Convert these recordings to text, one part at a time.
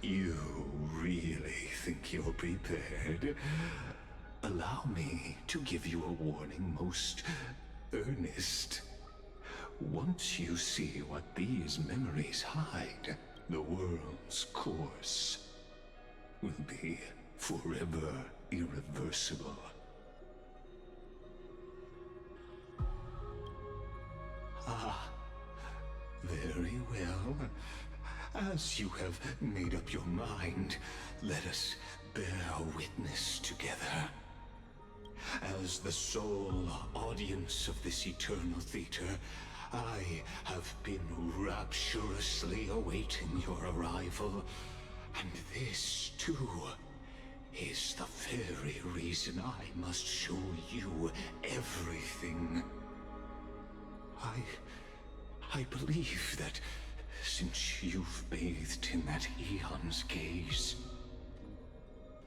You really think you're prepared? Allow me to give you a warning most earnest. Once you see what these memories hide, the world's course will be forever irreversible. Ah, very well. As you have made up your mind, let us bear witness together. As the sole audience of this eternal theater, I have been rapturously awaiting your arrival, and this, too, is the very reason I must show you everything. I believe that since you've bathed in that eon's gaze,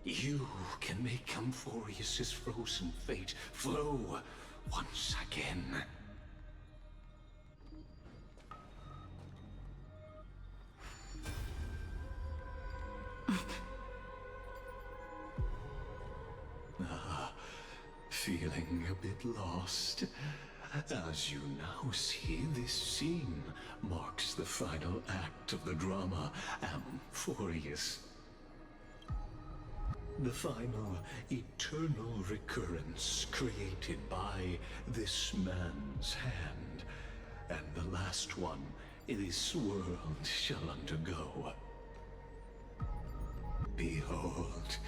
you can make Amphoreus' frozen fate flow once again. Feeling a bit lost? As you now see, this scene marks the final act of the drama Amphoreus. The final eternal recurrence created by this man's hand, and the last one this world shall undergo. Behold,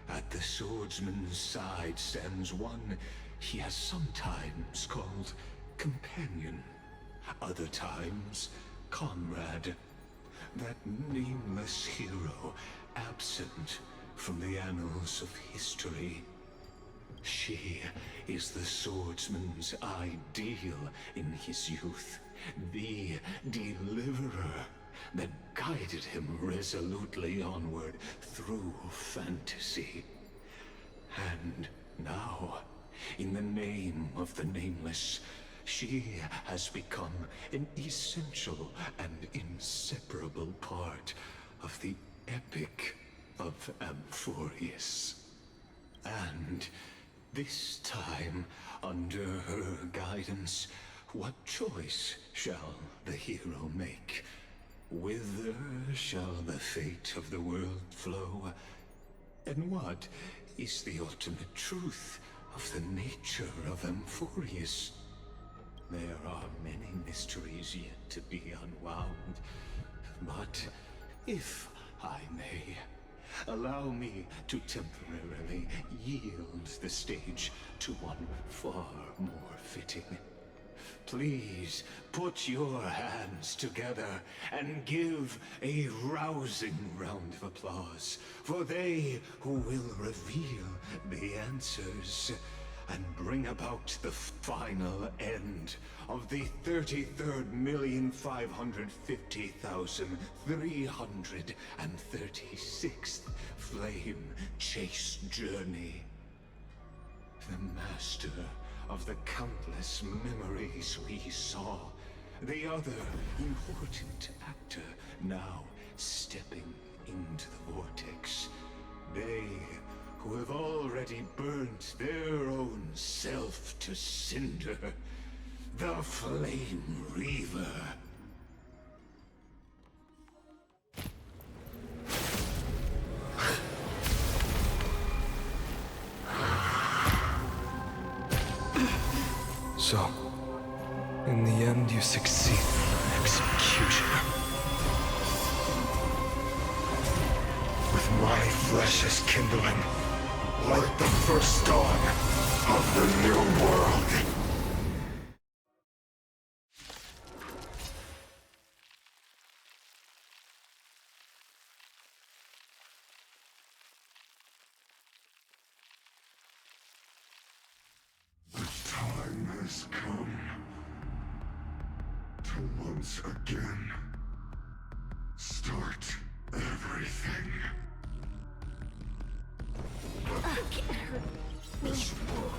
at the swordsman's side stands one he has sometimes called companion, other times comrade, that nameless hero absent from the annals of history. She is the swordsman's ideal in his youth, the deliverer that guided him resolutely onward through fantasy. And now, in the name of the Nameless, she has become an essential and inseparable part of the epic of Amphoreus. And this time, under her guidance, what choice shall the hero make? Whither shall the fate of the world flow? And what is the ultimate truth of the nature of Amphoreus? There are many mysteries yet to be unwound, but if I may, allow me to temporarily yield the stage to one far more fitting. Please put your hands together and give a rousing round of applause for they who will reveal the answers and bring about the final end of the 33,550,336th flame chase journey. The master of the countless memories we saw, the other important actor now stepping into the vortex. They who have already burnt their own self to cinder, the Flame Reaver. So, in the end, you succeed in execution. With my flesh as kindling, like the first dawn of the new world. Has come to once again start everything. This world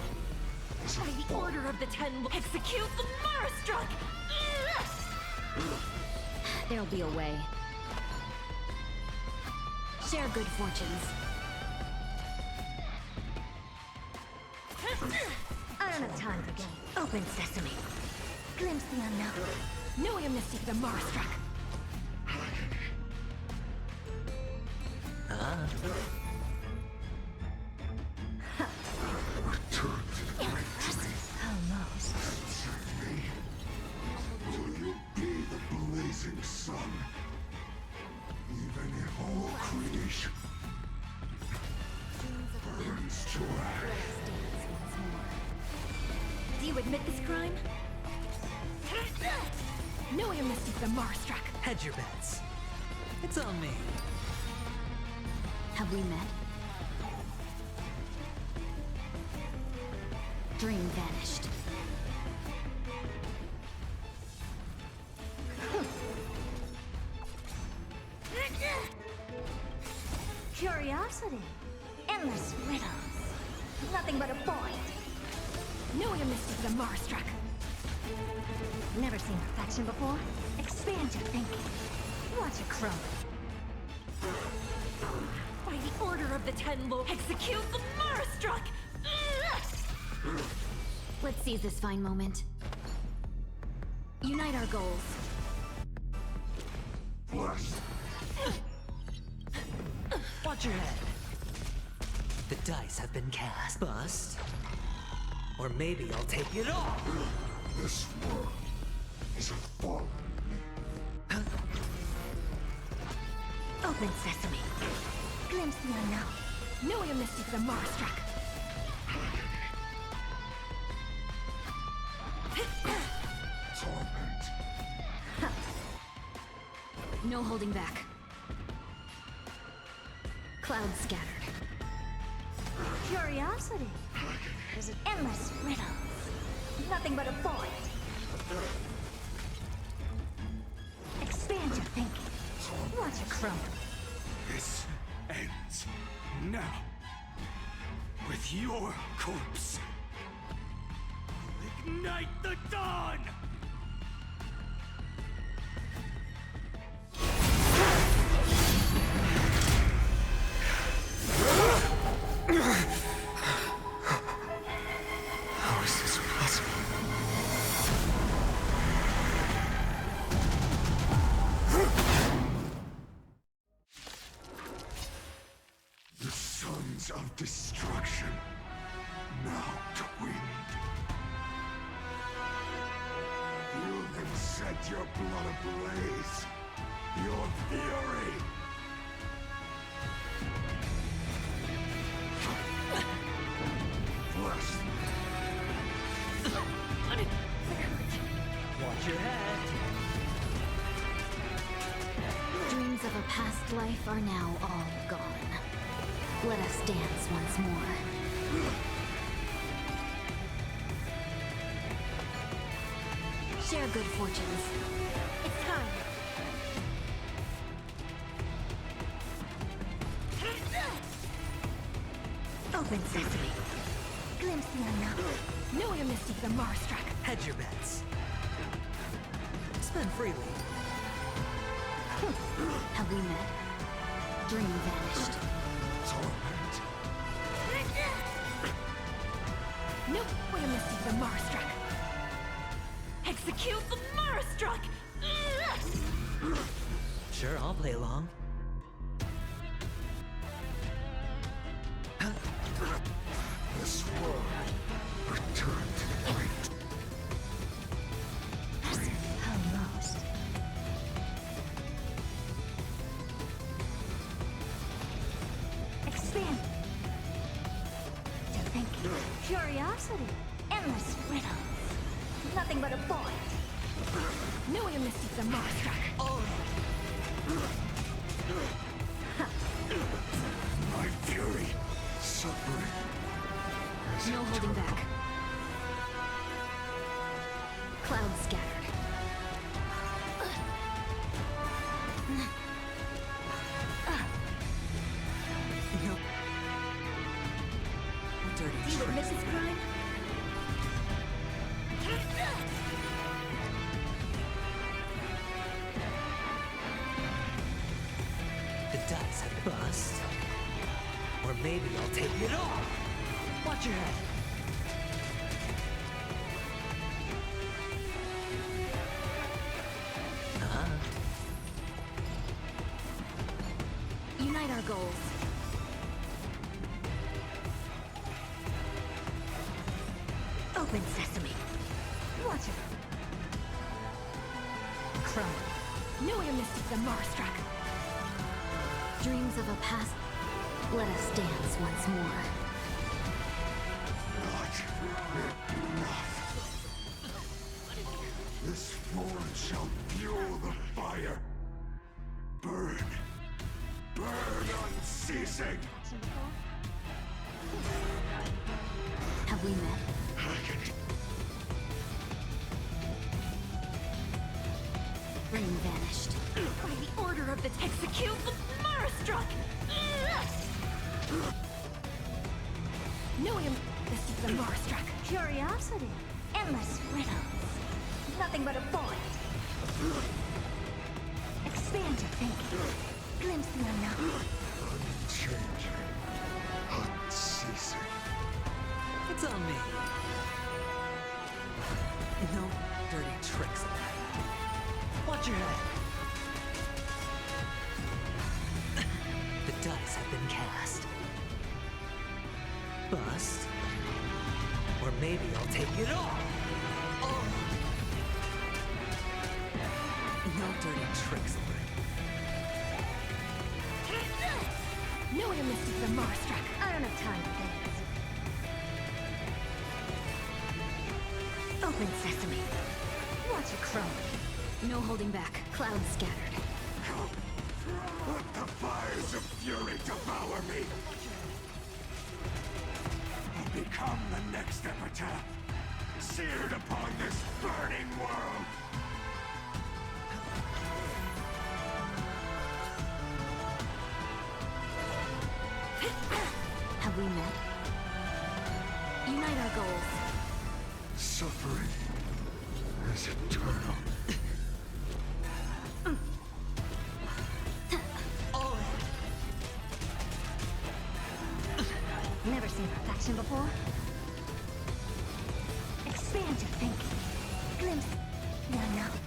is By the order of the 10, execute the Marastruck! There'll be a way. Share good fortunes. I don't have time for games. Open sesame. Glimpse the unknown. No amnesty for the Marstruck. Return to the Almost. me. Will you be the blazing sun? Even if all creation burns to ash. Do you admit this crime? No amnesty for the Marstruck. Hedge your bets. It's on me. Have we met? Dream vanished. Curiosity. Endless riddles. Nothing but a point. No amnesty for the Marstruck. Never seen perfection before? Expand your thinking. Watch it crumble. By the order of the Ten Lords, execute the Marstruck! Let's seize this fine moment. Unite our goals. Blessed. Watch your head. The dice have been cast. Bust. Or maybe I'll take it all. This world is a fallen. Open sesame. Glimpse the unknown. No amnesty for the Marstruck. Torment. No holding back. Clouds scattered. Curiosity. There's an endless riddles. Nothing but a point. Expand your thinking. Watch it crumble. This ends now. With your corpse. Ignite the dawn! How is this possible? The sons of destruction, now twinned. You can set your blood ablaze. Your fury. Blessed. Watch your head. Dreams of a past life are now all gone. Let us dance once more. Share good fortunes. It's time. Open sesame. Glimpse the unknown. No amnesty for the Marstruck. Hedge your bets. Spend freely. Have we met? Dream vanished. Torment. No amnesty for the Marstruck. Execute the Marstruck! Sure, I'll play along. This world returned to the great. Almost. Expand your thinking. Curiosity. Endless riddles. Nothing but a point. No amnesty for the Marstruck. My fury. Suffering. is No holding eternal. back. Clouds scattered. Nope. Dirty Do you trick. admit this crime? maybe I'll take it all. Watch your head. Unite our goals. Open sesame. Watch it. Chrome. Nuia Mystic the Marstruck. Dreams of a past. Let us dance once more. Not enough. This forge shall fuel the fire. Burn. Burn unceasing. Have we met? Ring vanished. By the order of the execute the Marstruck! Nuia Mystic the Marstruck. Curiosity. Endless riddles. Nothing but a void. Expand your thinking. Glimpse the unknown. Unchanging. Unceasing. It's on me. No dirty tricks. Watch your head. The dice have been cast. Bust. Or maybe I'll take it all. Oh. No dirty tricks. Nuia Mystic the Marstruck. I don't have time for this. Open sesame. Watch it chrome. No holding back. Clouds scattered. Let the fires of fury devour me. I'll become the next epitaph, seared upon this burning world. Have we met? Unite our goals. Suffering is eternal. Never seen perfection before. Expand your thinking. Glimpse the unknown.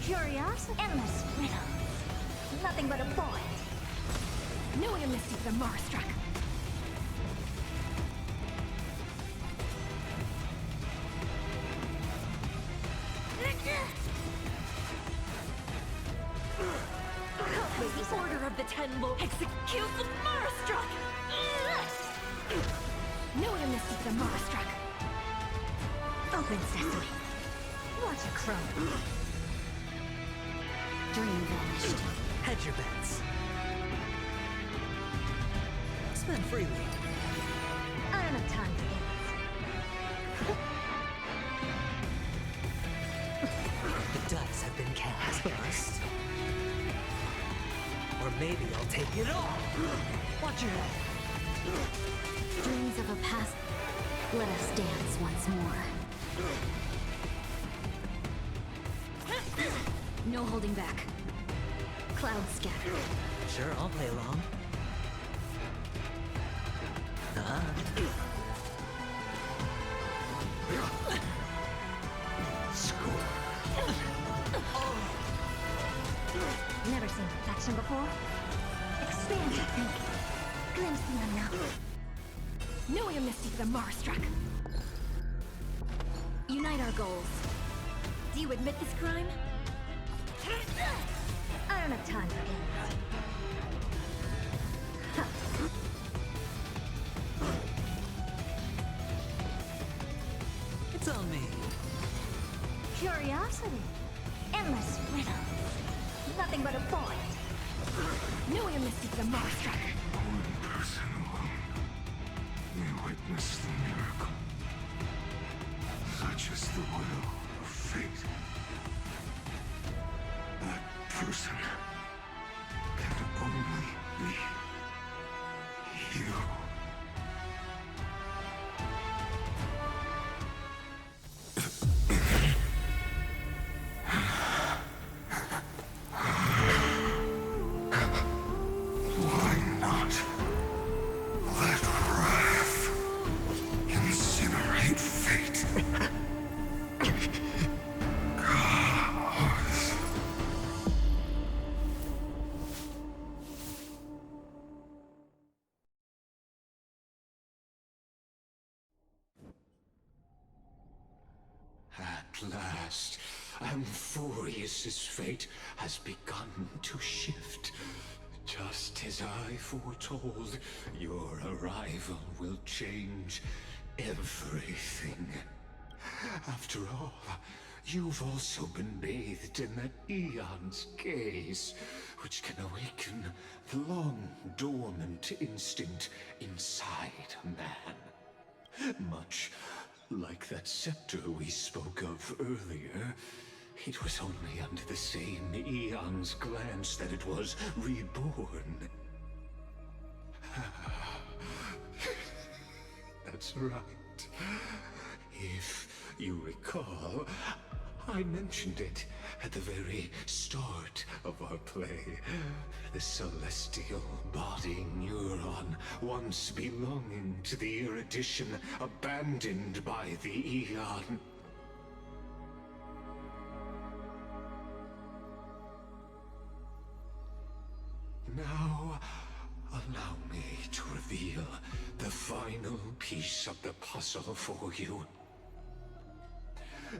Curiosity. Endless riddles. Nothing but a void. Nuia Mystic the Marstruck. The order of the Ten will execute the Marstruck! Nuia Mystic the Marstruck. Open sesame. Watch it chrome. Dream vanished. Hedge your bets. Spend freely. I don't have time for The dice have been cast. Bust. Or maybe I'll take it all. Watch your head. Dreams of a past. Let us dance once more. No holding back. Clouds scattered. Sure, I'll play along. Score. Never seen perfection before. Expand your thinking. Glimpse the unknown. Nuia Mystic the Marstruck. Unite our goals. Do you admit this crime? I don't have time for games. It's on me. Curiosity. Endless riddles. Nothing but a void. Nuia Mystic the Marstruck. One person alone may witness the miracle. Such is the will of fate. That person can only be you. At last, Amphoreus' fate has begun to shift. Just as I foretold, your arrival will change everything. After all, you've also been bathed in that Eon's gaze, which can awaken the long-dormant instinct inside a man. Much like that scepter we spoke of earlier, it was only under the same Eon's glance that it was reborn. That's right. If you recall, I mentioned it at the very start of our play. The celestial body neuron, once belonging to the erudition abandoned by the Eon. Now, allow me to reveal the final piece of the puzzle for you.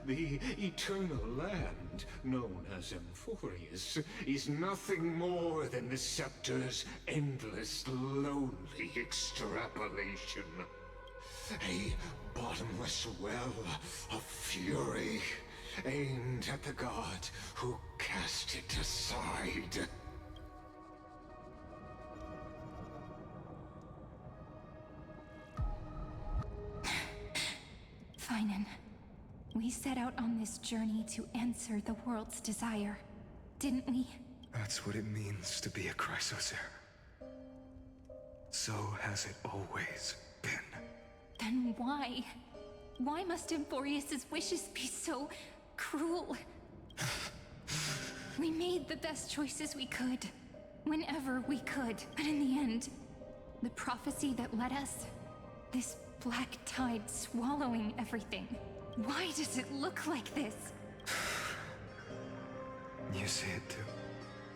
The eternal land, known as Amphoreus, is nothing more than the scepter's endless, lonely extrapolation. A bottomless well of fury, aimed at the god who cast it aside. Finan, we set out on this journey to answer the world's desire, didn't we? That's what it means to be a Chrysosaur. So has it always been. Then why? Why must Amphoreus' wishes be so cruel? We made the best choices we could, whenever we could. But in the end, the prophecy that led us, this black tide swallowing everything. Why does it look like this? You see it too.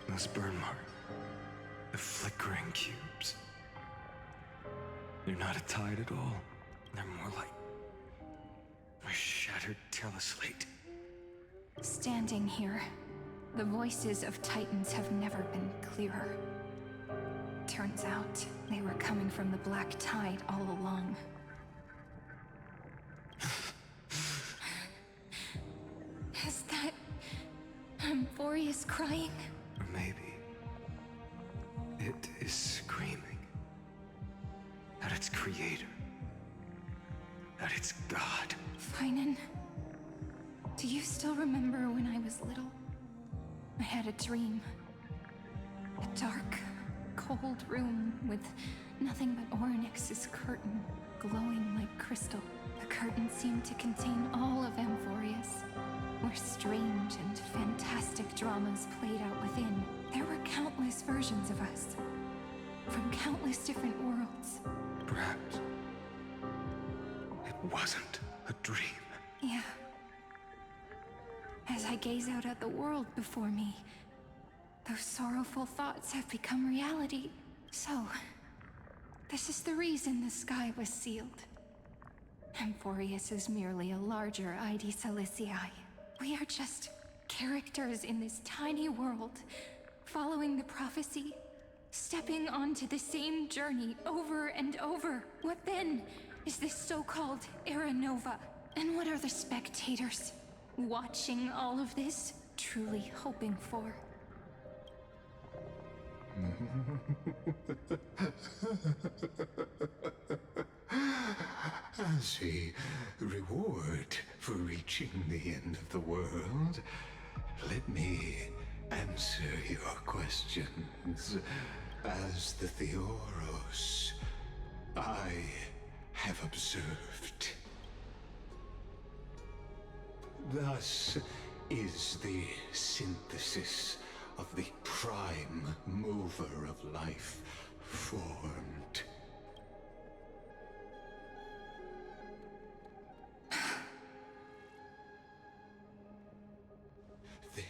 Those burn marks. The flickering cubes. They're not a tide at all. They're more like a shattered teleslate. Standing here, the voices of Titans have never been clearer. Turns out, they were coming from the black tide all along. Is that Amphoreus crying? Or maybe it is screaming at its creator, at its god. Finan, do you still remember when I was little? I had a dream. A dark, cold room with nothing but Orynyx's curtain, glowing like crystal. The curtain seemed to contain all of Amphoreus, where strange and fantastic dramas played out within. There were countless versions of us, from countless different worlds. Perhaps it wasn't a dream. Yeah. As I gaze out at the world before me, those sorrowful thoughts have become reality. So, this is the reason the sky was sealed. Amphoreus is merely a larger ID Celestii. We are just characters in this tiny world, following the prophecy, stepping onto the same journey over and over. What then is this so-called Era Nova? And what are the spectators watching all of this truly hoping for? As a reward for reaching the end of the world, let me answer your questions. As the Theoros, I have observed. Thus is the synthesis of the prime mover of life formed.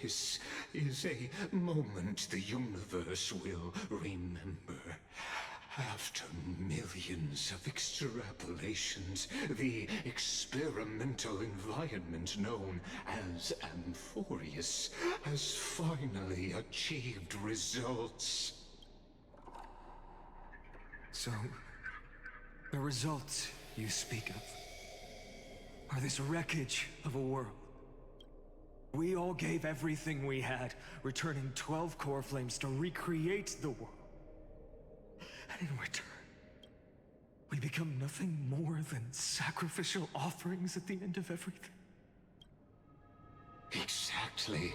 This is a moment the universe will remember. After millions of extrapolations, the experimental environment known as Amphoreus has finally achieved results. So, the results you speak of are this wreckage of a world. We all gave everything we had, returning 12 core flames to recreate the world. And in return, we become nothing more than sacrificial offerings at the end of everything. Exactly.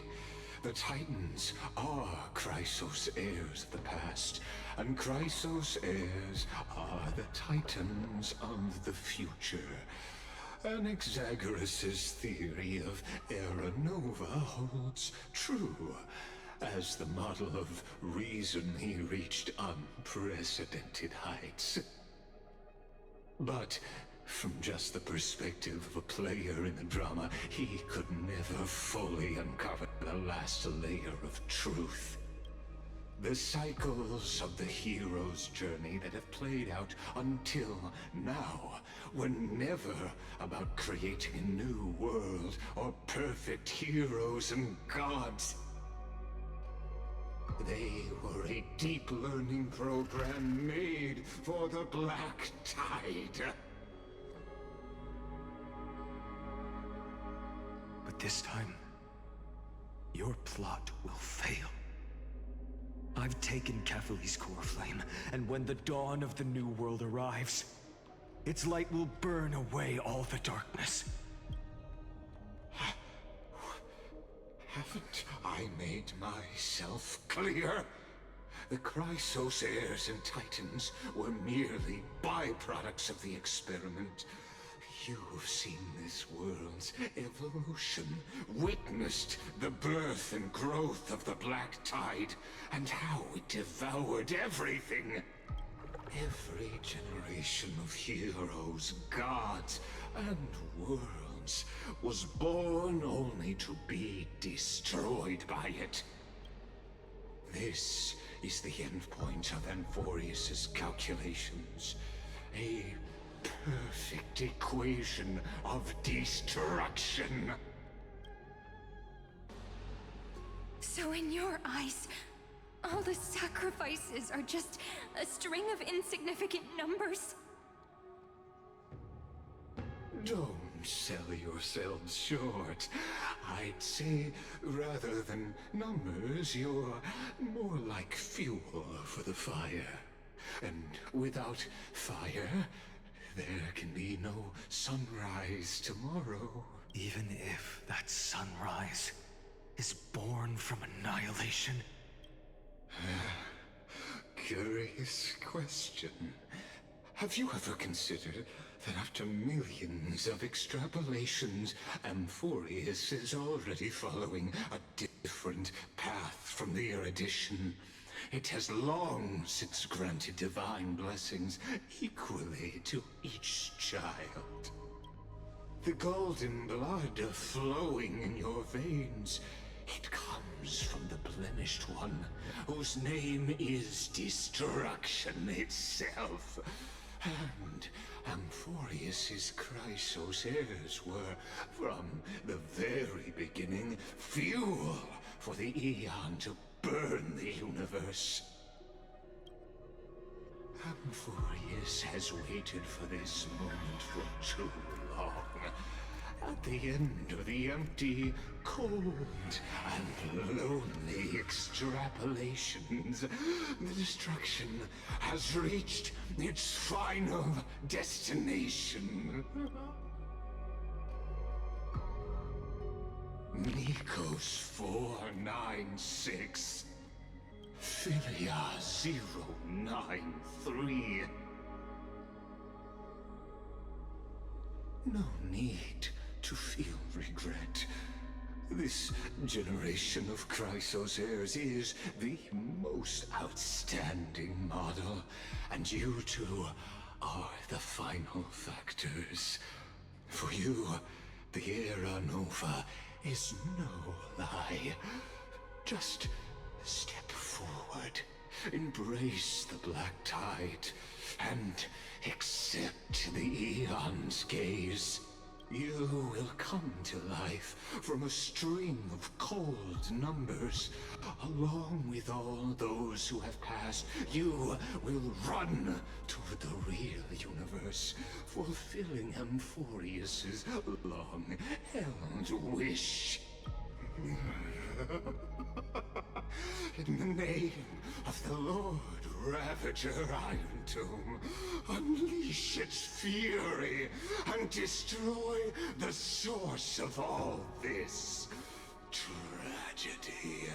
The Titans are Chrysos heirs of the past, and Chrysos heirs are the Titans of the future. Anaxagoras' theory of Era Nova holds true, as the model of reason he reached unprecedented heights. But from just the perspective of a player in the drama, he could never fully uncover the last layer of truth. The cycles of the hero's journey that have played out until now were never about creating a new world or perfect heroes and gods. They were a deep learning program made for the Black Tide. But this time, your plot will fail. I've taken Catholi's core flame, and when the dawn of the new world arrives, its light will burn away all the darkness. Haven't I made myself clear? The Chrysos heirs and Titans were merely byproducts of the experiment. You've seen this world's evolution, witnessed the birth and growth of the Black Tide, and how it devoured everything. Every generation of heroes, gods, and worlds was born only to be destroyed by it. This is the endpoint of Amphoreus' calculations. A perfect equation of destruction. So in your eyes, all the sacrifices are just a string of insignificant numbers? Don't sell yourselves short. I'd say, rather than numbers, you're more like fuel for the fire. And without fire, there can be no sunrise tomorrow. Even if that sunrise is born from annihilation? Curious question. Have you ever considered that after millions of extrapolations, Amphoreus is already following a different path from the erudition? It has long since granted divine blessings equally to each child. The golden blood flowing in your veins, it comes from the blemished one, whose name is destruction itself. And Amphoreus' Chrysos heirs were, from the very beginning, fuel for the Aeon to burn the universe. Amphoreus has waited for this moment for too long. At the end of the empty, cold, and lonely extrapolations, the destruction has reached its final destination. Nikos 496. Philia 093. No need to feel regret. This generation of Chrysos heirs is the most outstanding model, and you two are the final factors. For you, the Era Nova is no lie. Just step forward Embrace the black tide and accept the Eon's gaze. You will come to life from a string of cold numbers. Along with all those who have passed, you will run toward the real universe, fulfilling Amphoreus's long-held wish. In the name of the Lord Ravager Iron Tomb, unleash its fury and destroy the source of all this tragedy.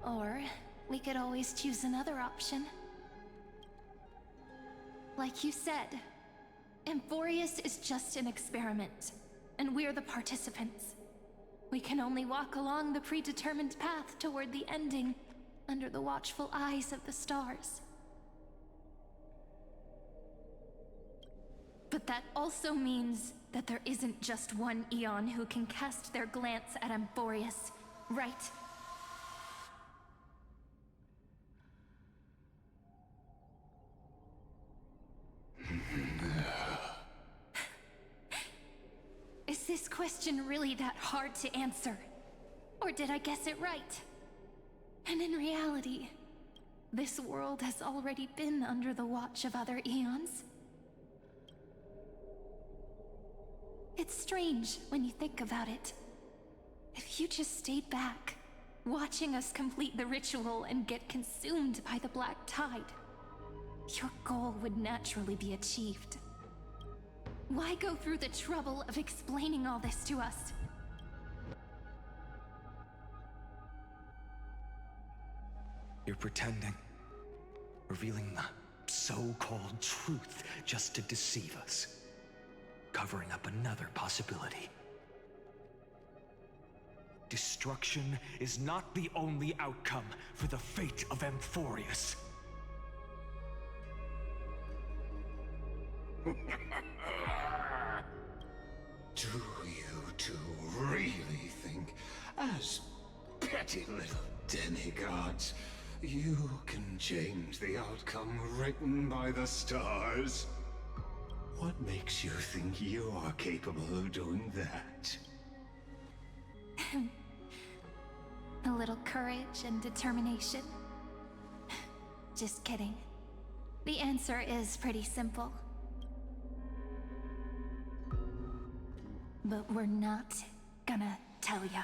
Or we could always choose another option. Like you said, Amphoreus is just an experiment, and we're the participants. We can only walk along the predetermined path toward the ending, under the watchful eyes of the stars. But that also means that there isn't just one Eon who can cast their glance at Amphoreus, right? Is this question really that hard to answer? Or did I guess it right? And in reality, this world has already been under the watch of other Eons. It's strange when you think about it. If you just stayed back, watching us complete the ritual and get consumed by the black tide, your goal would naturally be achieved. Why go through the trouble of explaining all this to us? You're pretending. Revealing the so-called truth just to deceive us. Covering up another possibility. Destruction is not the only outcome for the fate of Amphoreus. Do you two really think, as petty little demigods, you can change the outcome written by the stars? What makes you think you are capable of doing that? A little courage and determination. Just kidding. The answer is pretty simple. But we're not gonna tell ya.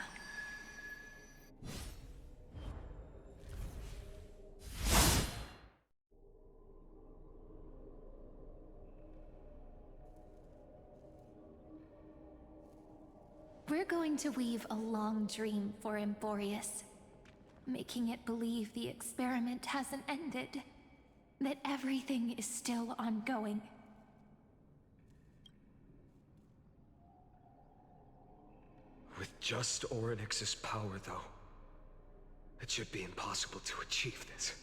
We're going to weave a long dream for Amphoreus, making it believe the experiment hasn't ended, that everything is still ongoing. With just Orynyx's power, though, it should be impossible to achieve this,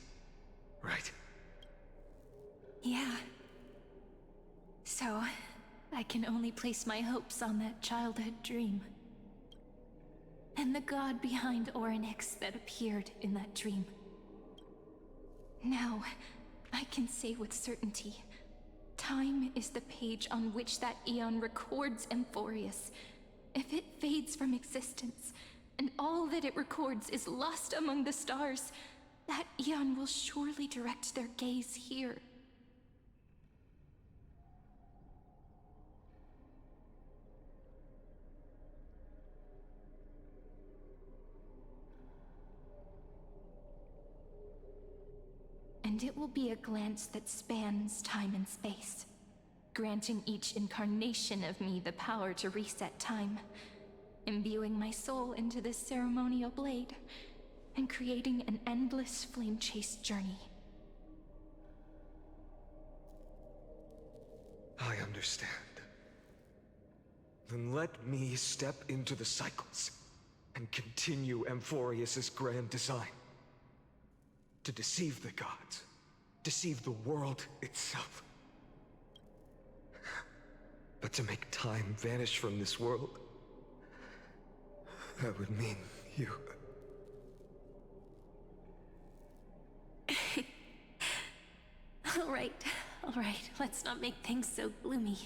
right? Yeah. So, I can only place my hopes on that childhood dream. And the god behind Orynyx that appeared in that dream. Now, I can say with certainty, time is the page on which that Eon records Amphoreus. If it fades from existence, and all that it records is lost among the stars, that Eon will surely direct their gaze here. And it will be a glance that spans time and space, granting each incarnation of me the power to reset time, imbuing my soul into this ceremonial blade, and creating an endless flame-chased journey. I understand. Then let me step into the cycles and continue Amphoreus's grand design. To deceive the gods, deceive the world itself. But to make time vanish from this world, that would mean you... Alright, let's not make things so gloomy.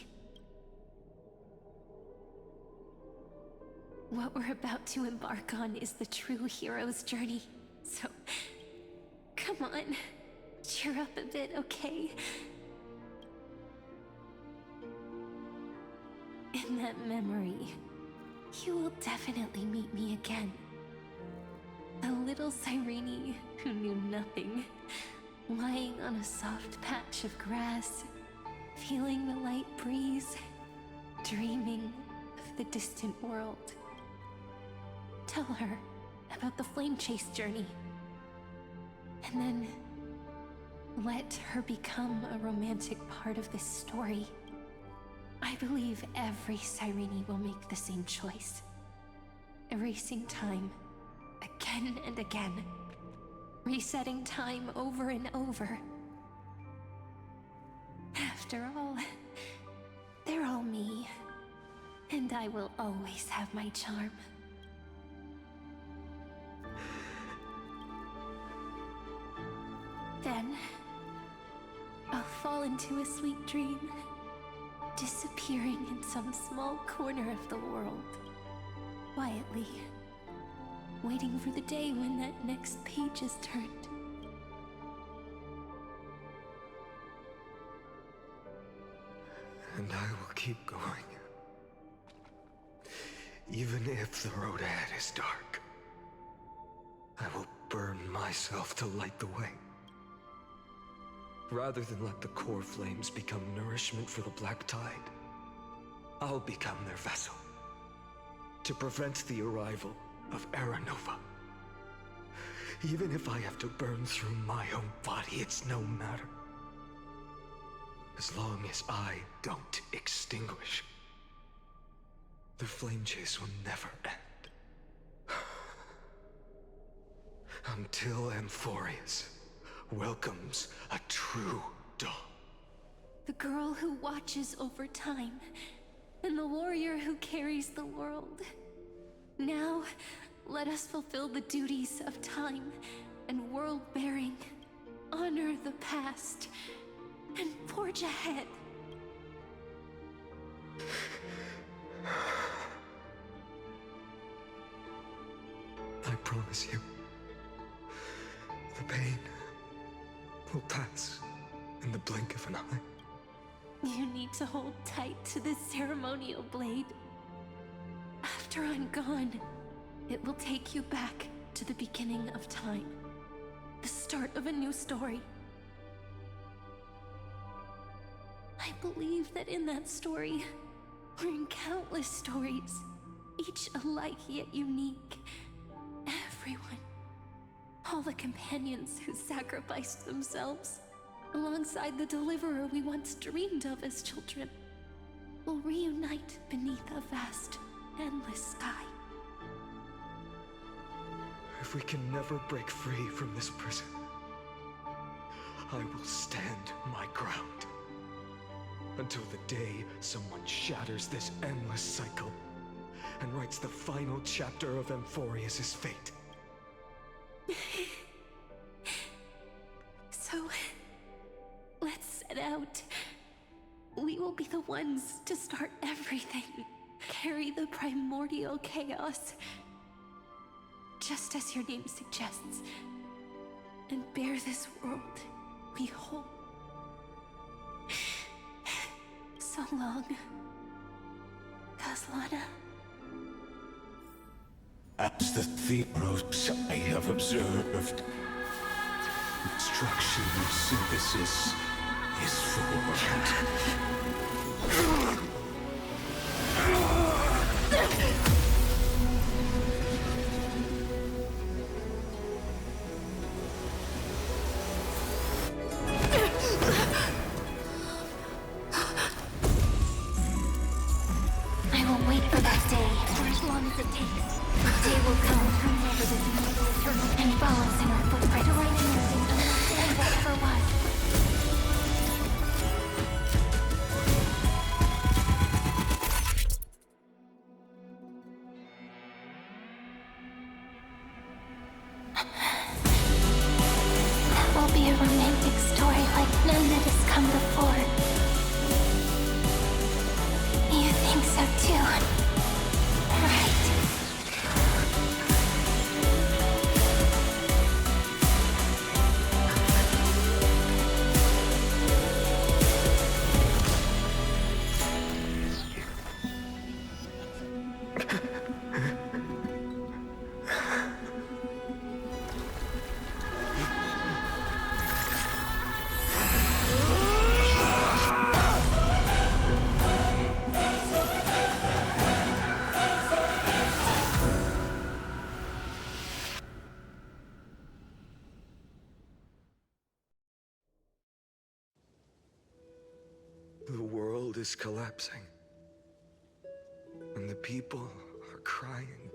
What we're about to embark on is the true hero's journey. So, come on, cheer up a bit, okay? In that memory, you will definitely meet me again. A little Cyrene who knew nothing, lying on a soft patch of grass, feeling the light breeze, dreaming of the distant world. Tell her about the flame chase journey, and then let her become a romantic part of this story. I believe every Cyrene will make the same choice, erasing time again and again, resetting time over and over. After all, they're all me, and I will always have my charm. Then, I'll fall into a sweet dream, disappearing in some small corner of the world, quietly, waiting for the day when that next page is turned. And I will keep going. Even if the road ahead is dark, I will burn myself to light the way. Rather than let the core flames become nourishment for the Black Tide, I'll become their vessel, to prevent the arrival of Era Nova. Even if I have to burn through my own body, it's no matter. As long as I don't extinguish, the flame chase will never end. Until Amphoreus welcomes a true dawn. The girl who watches over time, and the warrior who carries the world. Now, let us fulfill the duties of time and world-bearing, honor the past, and forge ahead. I promise you, the pain will pass in the blink of an eye. You need to hold tight to this ceremonial blade. After I'm gone, it will take you back to the beginning of time. The start of a new story. I believe that in that story, or in countless stories, each alike yet unique, everyone, all the companions who sacrificed themselves, alongside the deliverer we once dreamed of as children, will reunite beneath a vast, endless sky. If we can never break free from this prison, I will stand my ground. Until the day someone shatters this endless cycle and writes the final chapter of Amphoreus' fate. So, let's set out. We will be the ones to start everything. Carry the primordial chaos, just as your name suggests, and bear this world we hold. So long, Kaslana. As the Theros I have observed, instruction and synthesis is formed. I will wait for that day, for as long as it takes. The day will come, turn over this mortal eternal, and follows in our footprint, to right and understand whatever was. That will be a romantic story like none that has come before. The world is collapsing. And the people are crying.